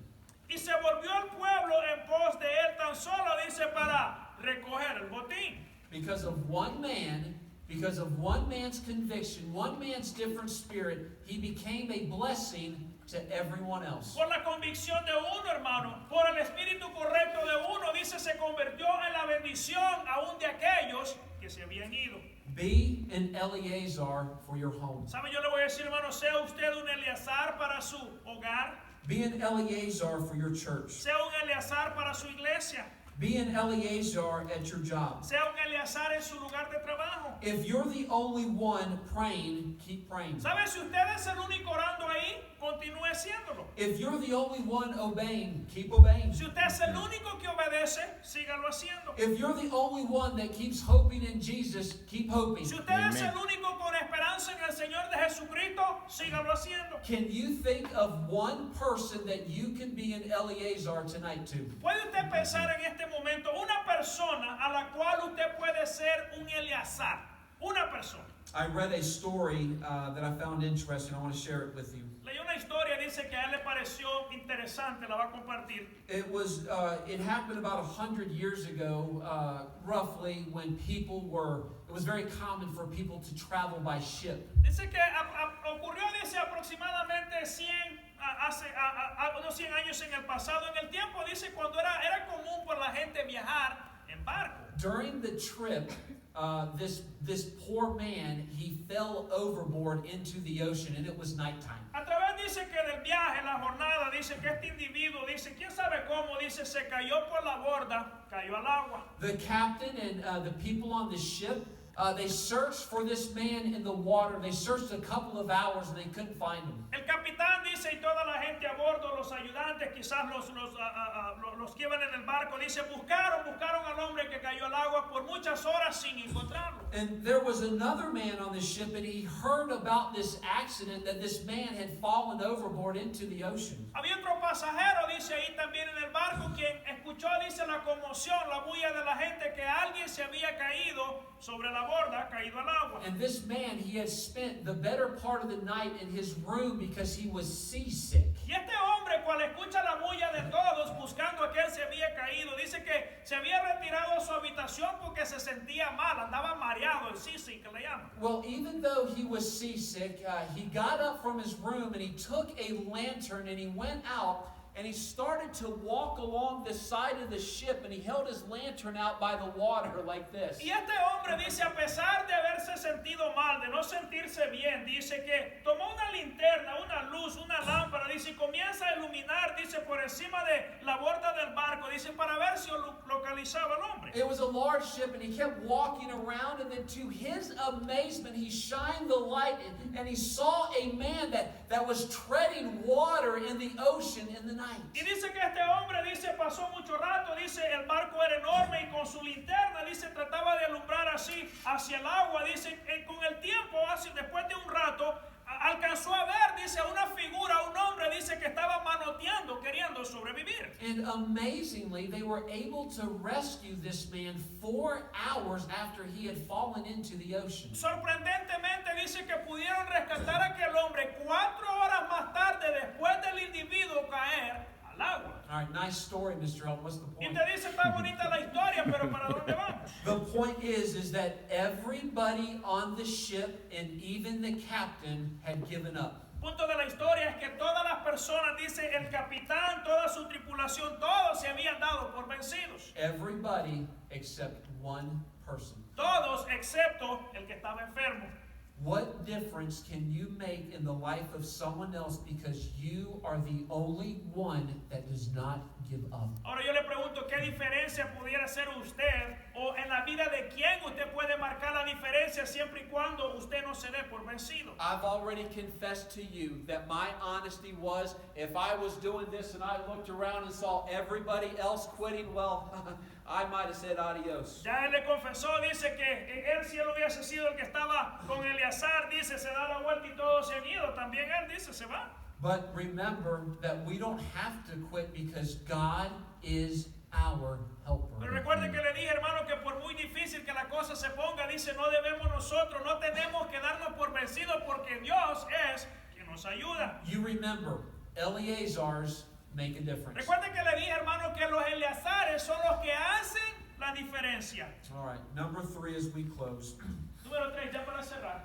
Y se volvió el pueblo en pos de él tan solo, dice, para recoger el botín. Because of one man, because of one man's conviction, one man's different spirit, he became a blessing to everyone else. Por la convicción de uno, hermano, por el espíritu correcto de uno, dice, se convirtió en la bendición aún de aquellos que se habían ido. Be an Eleazar for your home. ¿Sabe? Yo le voy a decir, hermano, sea usted un Eleazar para su hogar, Be an Eleazar for your church. sea un Eleazar para su iglesia, Be an Eleazar at your job. sea un Eleazar en su lugar de trabajo. If you're the only one praying, keep praying. ¿Sabe? Si usted es el único orando ahí, continúe haciéndolo. If you're the only one obeying, keep obeying. Si usted es el único que obedece, sígalo haciendo. If you're the only one that keeps hoping in Jesus, keep hoping. Si usted es el único con esperanza en el Señor de Jesucristo, sígalo haciendo. Can you think of one person that you can be an Eleazar tonight to? ¿Puede usted pensar en este momento una persona a la cual usted puede ser un Eleazar? Una persona. I read a story that I found interesting. I want to share it with you. Leí una historia, dice que a él le pareció interesante, la va a compartir. It happened about 100 years ago, roughly, when it was very common for people to travel by ship. Dice que ocurrió, dice, aproximadamente 100, unos 100 años en el pasado. En el tiempo, dice, cuando era común por la gente viajar en barco. During the trip, this poor man, he fell overboard into the ocean, and it was nighttime. A través, dice, que del viaje, la jornada, dice que este individuo, dice, quién sabe cómo, dice, se cayó por la borda, cayó al agua. The captain and the people on the ship, they searched for this man in the water. They searched a couple of hours, and they couldn't find him. El capitán, dice, y toda la gente a bordo, los ayudantes, quizás los que iban en el barco, dice, buscaron al hombre que cayó al agua por muchas horas sin encontrarlo. And there was another man on the ship, and he heard about this accident that this man had fallen overboard into the ocean. Había otro pasajero, dice ahí también en el barco, quien escuchó, dice, la conmoción, la bulla de la gente, que alguien se había caído sobre la borda, caído al agua. And this man, he had spent the better part of the night in his room because he was seasick. Y este hombre, cuando escucha la bulla de todos buscando a quien se había caído, dice que se había retirado a su habitación porque se sentía mal, andaba mareado, el seasick que le llaman. Well, even though he was seasick, he got up from his room and he took a lantern and he went out and he started to walk along the side of the ship, and he held his lantern out by the water like this. Y este hombre, dice, a pesar de haberse sentido mal, de no sentirse bien, dice que tomó una linterna, una luz, una lámpara, dice, y comienza a iluminar, dice, por encima de la borda del barco, dice, para ver si localizaba al hombre. It was a large ship, and he kept walking around, and then to his amazement, he shined the light, and he saw a man that was treading water in the ocean in the night. Y dice que este hombre, dice, pasó mucho rato, dice, el barco era enorme y con su linterna, dice, trataba de alumbrar así hacia el agua, dice, con el tiempo, después de un rato, alcanzó a ver, dice, a una figura, un hombre, dice, que estaba manoteando, queriendo sobrevivir. And amazingly, they were able to rescue this man 4 hours after he had fallen into the ocean. Sorprendentemente, dice que pudieron rescatar a aquel hombre 4 horas más tarde, después del individuo caer al agua. All right, nice story, Mr. Elton. What's the Y point? te dice, está bonita la historia, pero ¿para dónde vamos? The point is that everybody on the ship and even the captain had given up. Punto de la historia es que todas las personas, dice el capitán, toda su tripulación, todos se habían dado por vencidos. Everybody except one person. Todos excepto el que estaba enfermo. What difference can you make in the life of someone else because you are the only one that does not give up? Ahora yo le pregunto, ¿qué diferencia pudiera hacer usted o en la vida de quién usted puede marcar la diferencia siempre y cuando usted no se dé por vencido? I've already confessed to you that my honesty was, if I was doing this and I looked around and saw everybody else quitting, well, I might have said adios. Ya él le confesó, dice que él si él hubiese sido el que estaba con Eleazar, dice, se da la vuelta y todos se han ido. También él dice, se va. But remember that we don't have to quit because God is our helper. Pero recuerde que le dije, hermano, que por muy difícil que la cosa se ponga, dice, no debemos nosotros, no tenemos que darnos por vencidos porque Dios es quien nos ayuda. You remember, Eleazar's make a difference. Recuerde que le dije, hermano, que los Eleazares son los que hacen la diferencia. All right, number 3 as we close. Número 3, ya para cerrar.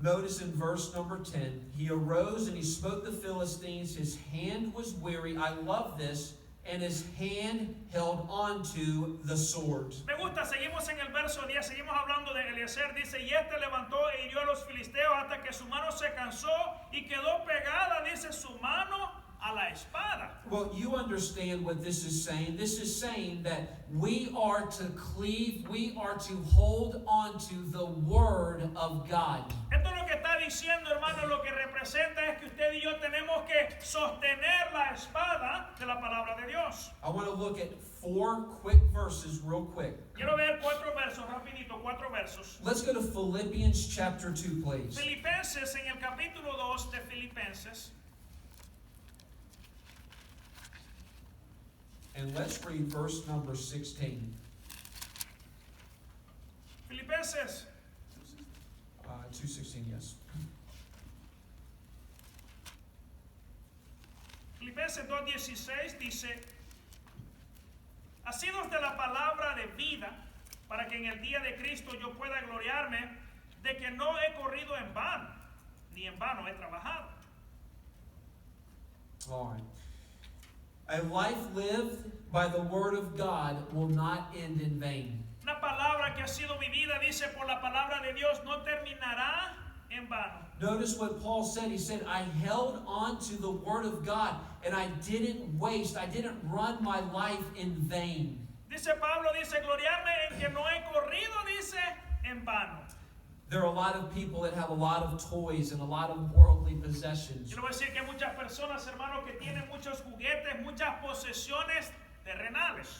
Notice in verse number 10, he arose and he smote the Philistines. His hand was weary. I love this. And his hand held onto the sword. Me gusta, seguimos en el verso 10, seguimos hablando de Eliezer, dice, y este levantó e hirió a los filisteos hasta que su mano se cansó y quedó pegada, dice, su mano a la espada. Well, you understand what this is saying. This is saying that we are to cleave, we are to hold on to the word of God. Esto es lo que está diciendo, hermano, lo que representa es que usted y yo tenemos que sostener la espada de la palabra de Dios. I want to look at 4 quick verses real quick. Quiero ver 4 versos, rapidito, 4 versos. Let's go to Philippians chapter 2, please. Filipenses, en el capítulo 2 de Filipenses. And let's read verse number 16. Filipenses 2:16, yes. Filipenses 2:16 dice, asidos de la palabra de vida, para que en el día de Cristo yo pueda gloriarme de que no he corrido en vano, ni en vano he trabajado. All right. A life lived by the word of God will not end in vain. Una palabra que ha sido vivida, dice, por la palabra de Dios no terminará en vano. Notice what Paul said. He said, I held on to the word of God and I didn't waste, I didn't run my life in vain. Dice Pablo, dice, gloriarme en que no he corrido, dice, en vano. There are a lot of people that have a lot of toys and a lot of worldly possessions. Yo le voy a decir que hay muchas personas, hermano, que tienen muchos juguetes, muchas posesiones terrenales.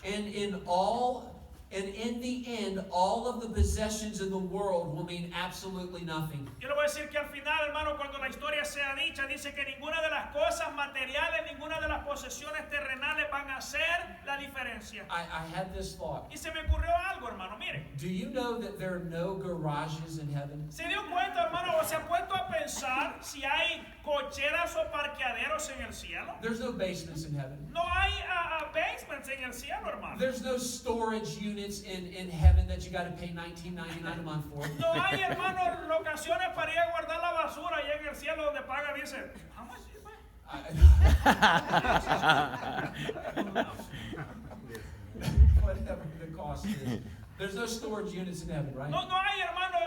And in the end, all of the possessions in the world will mean absolutely nothing. Yo le voy a decir que al final, hermano, cuando la historia sea dicha, dice que ninguna de las cosas materiales, ninguna de las posesiones terrenales van a hacer la diferencia. I had this thought. Y se me ocurrió algo, hermano, mire. Do you know that there are no garages in heaven? ¿Se dio cuenta, hermano, o se ha puesto a pensar si hay cocheras o parqueaderos en el cielo? There's no basements in heaven. No hay basements en el cielo, hermano. There's no storage units in heaven that you got to pay $19.99 a month for. No hay, hermano, locaciones para ir a guardar la basura allá en el cielo donde paga, dice, how much is Whatever the cost is. There's no storage units in heaven, right? No hay, hermano,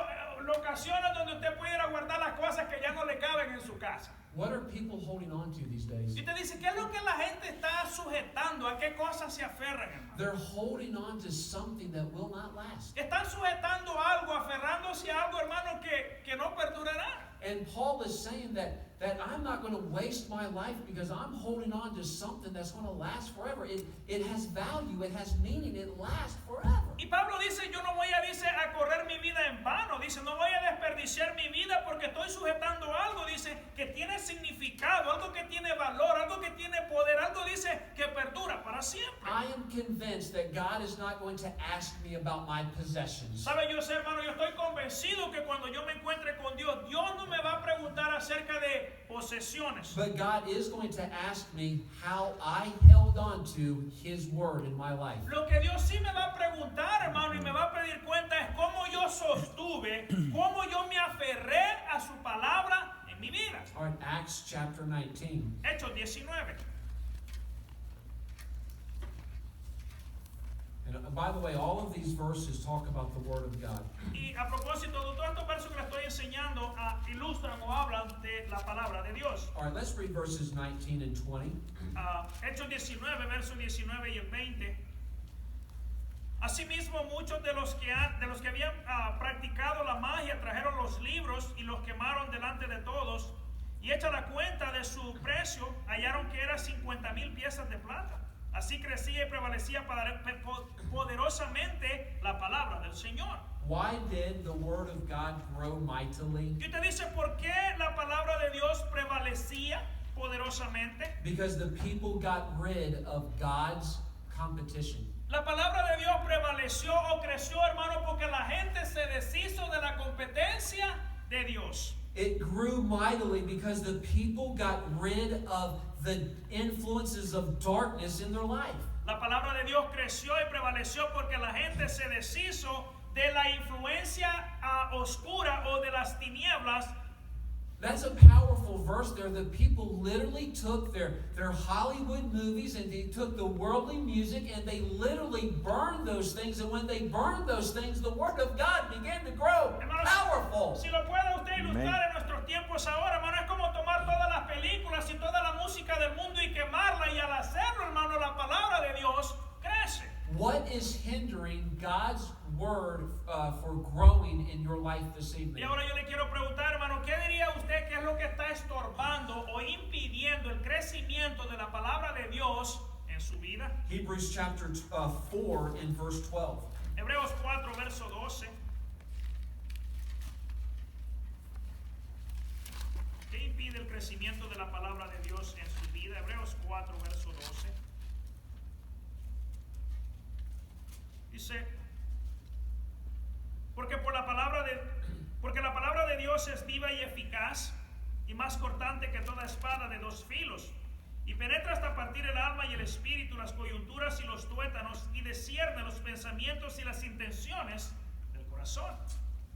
locaciones donde usted puede ir a guardar las cosas que ya no le caben en su casa. What are people holding on to these days? Y te dice, ¿qué es lo que la gente está sujetando? ¿A qué cosas se aferran, hermano? They're holding on to something that will not last. Están sujetando algo, aferrándose a algo, hermano, que no perdurará. And Paul is saying that I'm not going to waste my life because I'm holding on to something that's going to last forever. It has value, it has meaning, it lasts forever. Y Pablo dice, yo no voy a correr mi vida en vano. Dice, no voy a desperdiciar mi vida porque estoy sujetando algo, dice, que tiene significado, algo que tiene valor, algo que tiene poder, algo, dice, que perdura para siempre. I am convinced that God is not going to ask me about my possessions. ¿Sabe? Yo sé, hermano, yo estoy convencido que cuando yo me encuentre con Dios, Dios no me va a preguntar acerca de posesiones. But God is going to ask me how I held on to His word in my life. Lo que Dios sí me va a preguntar, hermano, y me va a pedir cuenta es cómo yo sostuve, cómo yo me aferré a su palabra en mi vida. All right, Acts chapter 19. Hechos 19. And by the way, all of these verses talk about the word of God. Y a propósito de todos estos versos que le estoy enseñando, ilustran o hablan de la palabra de Dios. All right, let's read verses 19 and 20. Hechos 19, verso 19 y el 20. Asimismo, muchos de los que habían practicado la magia trajeron los libros y los quemaron delante de todos. Y hecha la cuenta de su precio, hallaron que era 50,000 piezas de plata. Así crecía y prevalecía poderosamente la palabra del Señor. Why did the word of God grow mightily? Y usted dice, ¿por qué la palabra de Dios prevalecía poderosamente? Because the people got rid of God's competition. La palabra de Dios prevaleció o creció, hermano, porque la gente se deshizo de la competencia de Dios. It grew mightily because the people got rid of the influences of darkness in their life. La palabra de Dios creció y prevaleció porque la gente se deshizo de la influencia oscura o de las tinieblas. That's a powerful verse there. The people literally took their Hollywood movies and they took the worldly music and they literally burned those things. And when they burned those things, the word of God began to grow. Hermanos, Powerful. si lo puede usted ilustrar en nuestros tiempos ahora, hermano, es como tomar todas las películas y toda la música del mundo y quemarla, y al hacerlo, hermano, la palabra de Dios crece. What is hindering God's word for growing in your life this Y evening? ahora yo le quiero preguntar, hermano, ¿qué diría usted que es lo que está estorbando o impidiendo el crecimiento de la palabra de Dios en su vida? Hebrews chapter 4 in verse 12. Hebreos 4, verso 12. ¿Qué impide el crecimiento de la palabra de Dios en su vida? Hebreos 4, verso 12. Dice, porque la palabra de Dios es viva y eficaz y más cortante que toda espada de dos filos, y penetra hasta partir el alma y el espíritu, las coyunturas y los tuétanos, y discierne los pensamientos y las intenciones del corazón.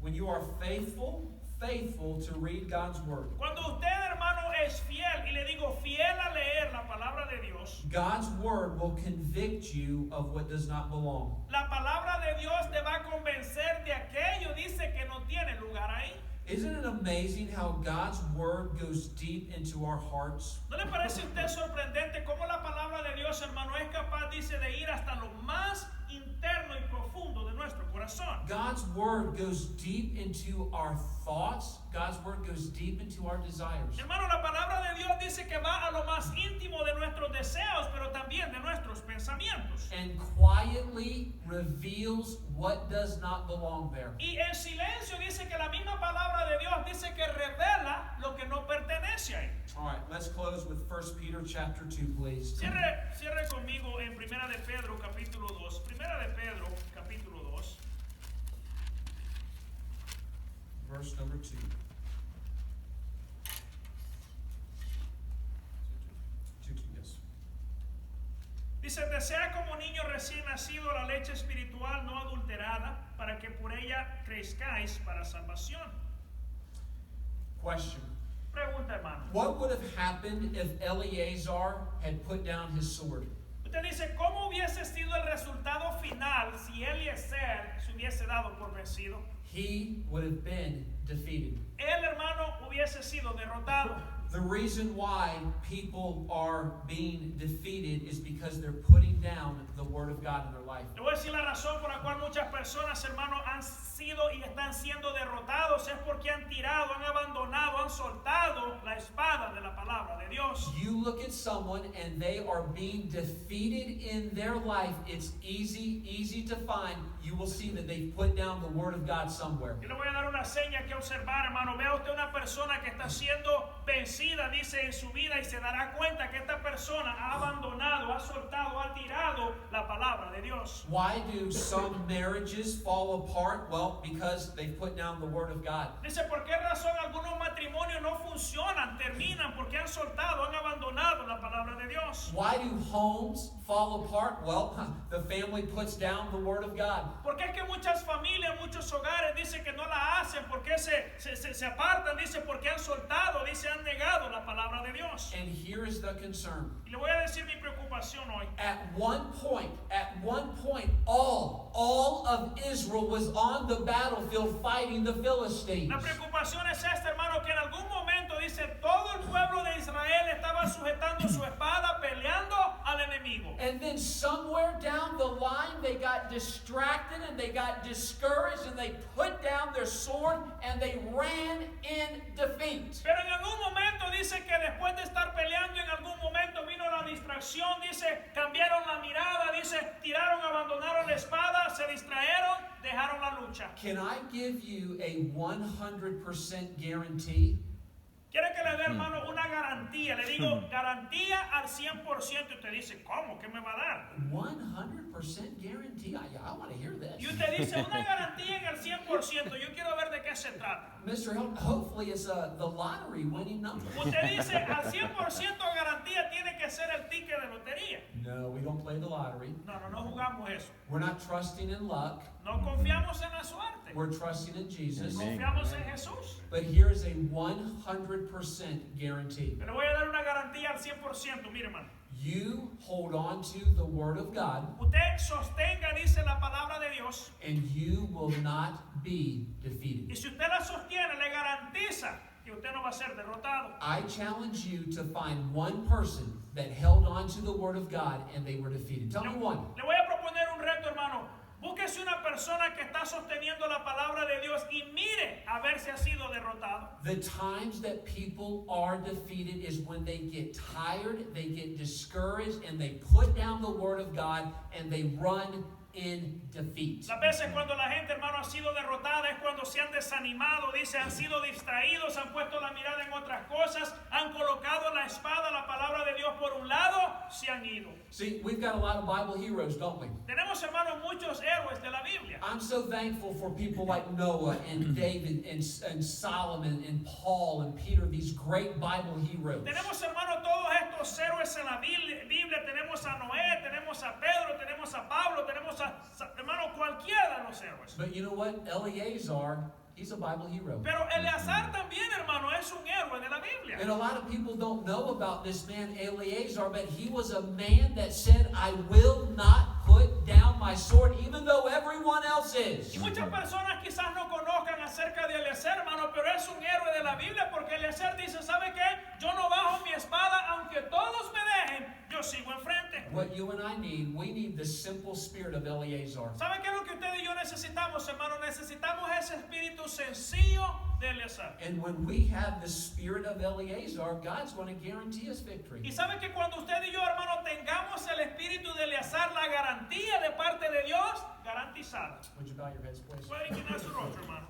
When you are faithful to read God's word, Cuando usted, hermano, es fiel, y le digo fiel a leer la palabra de Dios, God's word will convict you of what does not belong. la palabra de Dios te va a convencer de aquello, dice, que no tiene lugar ahí. Isn't it amazing how God's word goes deep into our hearts? ¿No le parece a usted sorprendente cómo la palabra de Dios, hermano, es capaz, dice, de ir hasta lo más interno y profundo de nuestro corazón? God's word goes deep into our thoughts. God's word goes deep into our desires. Hermano, la palabra de Dios dice que va a lo más íntimo de nuestros deseos, pero también de nuestros pensamientos. And quietly reveals what does not belong there. Y en silencio dice que la misma palabra de Dios dice que revela lo que no pertenece a él. All right, let's close with 1 Peter chapter 2, please. Cierre conmigo en Primera de Pedro, capítulo 2. Primera de Pedro, capítulo 2. Verse number 2. Yes. Dice, desea como niño recién nacido la leche espiritual no adulterada, para que por ella crezcáis para salvación. Question. Pregunta, hermano. What would have happened if Eleazar had put down his sword? Usted dice, ¿cómo hubiese sido el resultado final si Eliezer se hubiese dado por vencido? He would have been defeated. El hermano hubiese sido derrotado. The reason why people are being defeated is because they're putting down the word of God in their life. Le voy a decir la razón por la cual muchas personas, hermano, han sido y están siendo derrotados es porque han tirado, han abandonado, han soltado la espada de la palabra de Dios. You look at someone and they are being defeated in their life. It's easy to find. You will see that they've put down the word of God somewhere. Yo le voy a dar una seña que observar, hermano. Vea usted una persona que está siendo vencida, dice, en su vida, y se dará cuenta que esta persona ha abandonado, ha soltado, ha tirado la palabra de Dios. Why do some marriages fall apart? Well, because they put down the word of God. Dice, ¿por qué razón algunos matrimonios no funcionan, terminan? Porque han soltado, han abandonado la palabra de Dios. Why do homes fall apart? Well, the family puts down the Word of God. Porque es que muchas familias, muchos hogares dicen que no la hacen, porque se apartan, dice, porque han soltado, dice, han negado la palabra de Dios. And here is the concern. Y le voy a decir mi preocupación hoy. At one point, all of Israel was on the battlefield fighting the Philistines. La preocupación es esta, hermano, que en algún momento, dice, todo el pueblo de Israel estaba sujetando su espada, peleando al enemigo. And then somewhere down the line, they got distracted and they got discouraged and they put down their sword and they ran in defeat. Pero en algún momento dice que después de estar peleando, en algún momento vino la distracción, dice, cambiaron la mirada, dice, tiraron, abandonaron la espada, se distrajeron, dejaron la lucha. Can I give you a 100% guarantee? Quiere que le dé, hermano, una garantía. Le digo, garantía al 100%. Y usted dice, ¿cómo? ¿Qué me va a dar? 100% guarantee? I want to hear this. Y usted dice, una garantía en el 100%. Yo quiero ver de qué se trata. Mr. Hilton, hopefully it's the lottery winning number. Usted dice, al 100% garantía tiene que ser el ticket de lotería. No, we don't play the lottery. No jugamos eso. We're not trusting in luck. No confiamos en la suerte. We're trusting in Jesus. Confiamos en Jesús. But here's a 100% guarantee. Pero voy a dar una garantía al 100%. Mire, hermano. You hold on to the Word of God, Usted sostenga, dice la palabra de Dios. and you will not be defeated. Y si usted la sostiene, le garantiza que usted no va a ser derrotado. I challenge you to find one person that held on to the Word of God and they were defeated. Tell me one. Le voy a proponer un reto, hermano. Búsquese una persona que está sosteniendo la palabra de Dios y mire a ver si ha sido derrotado. The times that people are defeated is when they get tired, they get discouraged, and they put down the Word of God and they run in defeat. Las veces cuando la gente, hermano, ha sido derrotada es cuando se han desanimado, dice, han sido distraídos, han puesto la mirada en otras cosas, han colocado la espada, la palabra de Dios por un lado, se han ido. See, we've got a lot of Bible heroes, don't we? Tenemos, hermanos, muchos héroes de la Biblia. I'm so thankful for people like Noah and David and Solomon and Paul and Peter, these great Bible heroes. Tenemos, hermano, todos estos héroes en la Biblia. Tenemos a Noé, tenemos a Pedro, tenemos a Pablo, tenemos a, hermano, cualquiera de los héroes. But you know what? Eleazar, he's a Bible hero. Pero Eleazar también, hermano, es un héroe de la Biblia. And a lot of people don't know about this man Eleazar, but he was a man that said, I will not put down my sword, even though everyone else is. Y muchas personas quizás no conozcan acerca de Eleazar, hermano, pero es un héroe de la Biblia porque Eleazar dice, ¿sabe qué? Yo no bajo mi espada, aunque todos me dejen, yo sigo enfrente. What you and I need, we need the simple spirit of Eleazar. ¿Sabe qué es lo que usted y yo necesitamos, hermano? Necesitamos ese espíritu sencillo de Eleazar. And when we have the spirit of Eleazar, God's going to guarantee us victory. Y sabe que cuando usted y yo, hermano, tengamos el espíritu de Eleazar, la garantía de parte de Dios, garantizada. Would you bow your heads, please? Puede inclinar su rostro, hermano.